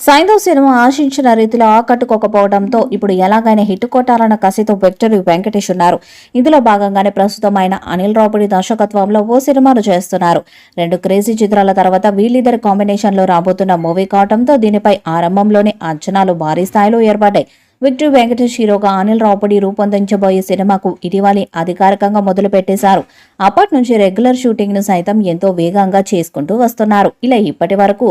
Saindhav cinema ఆశించిన రీతిలో ఆకట్టుకోకపోవడంతో ఇప్పుడు ఎలాగైనా హిట్ కొట్టాలన్న కసితో విక్టరీ వెంకటేష్ ఉన్నారు. ఇందులో భాగంగానే ప్రస్తుతం ఆయన అనిల్ రావుపూడి దర్శకత్వంలో ఓ సినిమాను చేస్తున్నారు. 2 క్రేజీ చిత్రాల తర్వాత వీళ్ళిద్దరి కాంబినేషన్ లో రాబోతున్న మూవీ కావడంతో దీనిపై ఆరంభంలోనే అంచనాలు భారీ స్థాయిలో ఏర్పడ్డాయి. విక్టరీ వెంకటేష్ హీరోగా అనిల్ రావుపూడి రూపొందించబోయే సినిమాకు ఇటీవలే అధికారికంగా మొదలు పెట్టేశారు. అప్పటి నుంచి రెగ్యులర్ షూటింగ్ ను సైతం ఎంతో వేగంగా చేసుకుంటూ వస్తున్నారు. ఇలా ఇప్పటి వరకు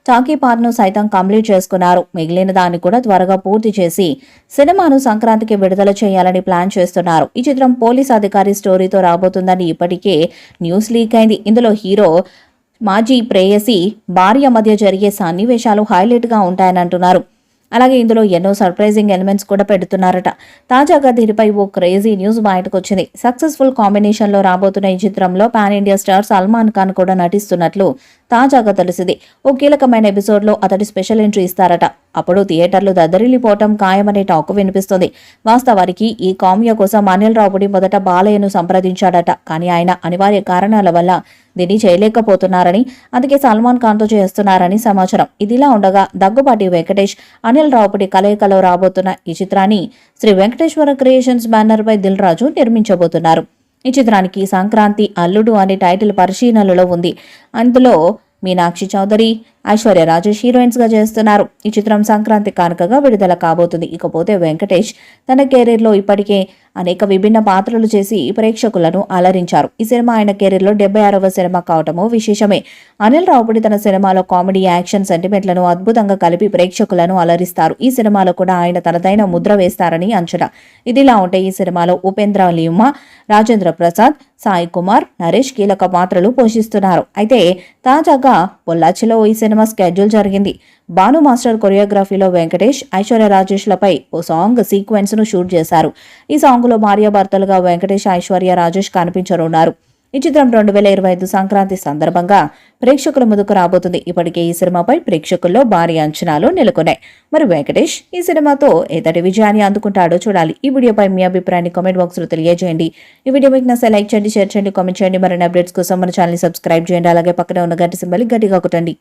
టాకీ పార్ట్ ను సైతం కంప్లీట్ చేసుకున్నారు. మిగిలిన దాన్ని కూడా త్వరగా పూర్తి చేసి సినిమాను సంక్రాంతికి విడుదల చేయాలని ప్లాన్ చేస్తున్నారు. ఈ చిత్రం పోలీస్ అధికారి స్టోరీతో రాబోతుందని ఇప్పటికే న్యూస్ లీక్ అయింది. ఇందులో హీరో మాజీ ప్రేయసి భార్య మధ్య జరిగే సన్నివేశాలు హైలైట్ గా ఉంటాయని అంటున్నారు. అలాగే ఇందులో ఎన్నో సర్ప్రైజింగ్ ఎలిమెంట్స్ కూడా పెడుతున్నారట. తాజాగా దీనిపై ఓ క్రేజీ న్యూస్ బయటకు వచ్చింది. సక్సెస్ఫుల్ కాంబినేషన్ లో రాబోతున్న ఈ చిత్రంలో pan India star Salman Khan కూడా నటిస్తున్నట్లు తాజాగా తెలిసింది. ఓ కీలకమైన ఎపిసోడ్ లో అతడి స్పెషల్ ఎంట్రీ ఇస్తారట. అప్పుడు థియేటర్లు దద్దరిల్లిపోవటం ఖాయమనే టాక్ వినిపిస్తుంది. వాస్తవానికి ఈ కామియో కోసం అనిల్ రావుపూడి మొదట బాలయ్యను సంప్రదించాడట. కానీ ఆయన అనివార్య కారణాల వల్ల దీన్ని చేయలేకపోతున్నారని, అందుకే సల్మాన్ ఖాన్ తో చేస్తున్నారని సమాచారం. ఇదిలా ఉండగా దగ్గుబాటి వెంకటేష్ అనిల్ రావుపూడి కలయికలో రాబోతున్న ఈ చిత్రాన్ని శ్రీ వెంకటేశ్వర క్రియేషన్స్ బ్యానర్ పై దిల్ రాజు నిర్మించబోతున్నారు. ఈ చిత్రానికి సంక్రాంతి అల్లుడు అనే టైటిల్ పరిశీలనలో ఉంది. అందులో మీనాక్షి చౌదరి, ఐశ్వర్య రాజేష్ హీరోయిన్స్ గా చేస్తున్నారు. ఈ చిత్రం సంక్రాంతి కానుకగా విడుదల కాబోతుంది. ఇకపోతే వెంకటేష్ తన కెరీర్ లో ఇప్పటికే అనేక విభిన్న పాత్రలు చేసి ప్రేక్షకులను అలరించారు. ఈ సినిమా ఆయన కెరీర్ లో 76వ సినిమా కావటము విశేషమే. అనిల్ రావుపూడి తన సినిమాలో కామెడీ, యాక్షన్ సెంటిమెంట్లను అద్భుతంగా కలిపి ప్రేక్షకులను అలరిస్తారు. ఈ సినిమాలో కూడా ఆయన తనదైన ముద్ర వేస్తారని అంచనా. ఇదిలా ఉంటే ఈ సినిమాలో ఉపేంద్ర లియుమా, రాజేంద్ర ప్రసాద్, సాయి కుమార్, నరేష్ కీలక పాత్రలు పోషిస్తున్నారు. అయితే తాజాగా పొల్లాచిలో ఈ సినిమా స్కెడ్యూల్ జరిగింది. భాను మాస్టర్ కొరియోగ్రఫీలో వెంకటేష్, ఐశ్వర్య రాజేష్ లపై ఓ సాంగ్ సీక్వెన్స్ ను షూట్ చేశారు. ఈ సాంగ్ లో భార్యాభర్తలుగా వెంకటేష్, ఐశ్వర్య రాజేష్ కనిపించనున్నారు. ఈ చిత్రం 2025 సంక్రాంతి సందర్భంగా ప్రేక్షకుల ముందుకు రాబోతుంది. ఇప్పటికే ఈ సినిమాపై ప్రేక్షకుల్లో భారీ అంచనాలు నెలకొన్నాయి. మరి వెంకటేష్ ఈ సినిమాతో ఎంతటి విజయాన్ని అందుకుంటాడో చూడాలి. ఈ వీడియోపై మీ అభిప్రాయాన్ని కామెంట్ బాక్స్ లో తెలియజేయండి. ఈ వీడియో మీకు నచ్చితే లైక్ చేయండి, షేర్ చేయండి, కామెంట్ చేయండి. మరిన్ని అప్డేట్స్ కోసం మన ఛానల్ సబ్స్క్రైబ్ చేయండి. అలాగే పక్కనే ఉన్న గంట సింబల్ గట్టిగా కొట్టండి.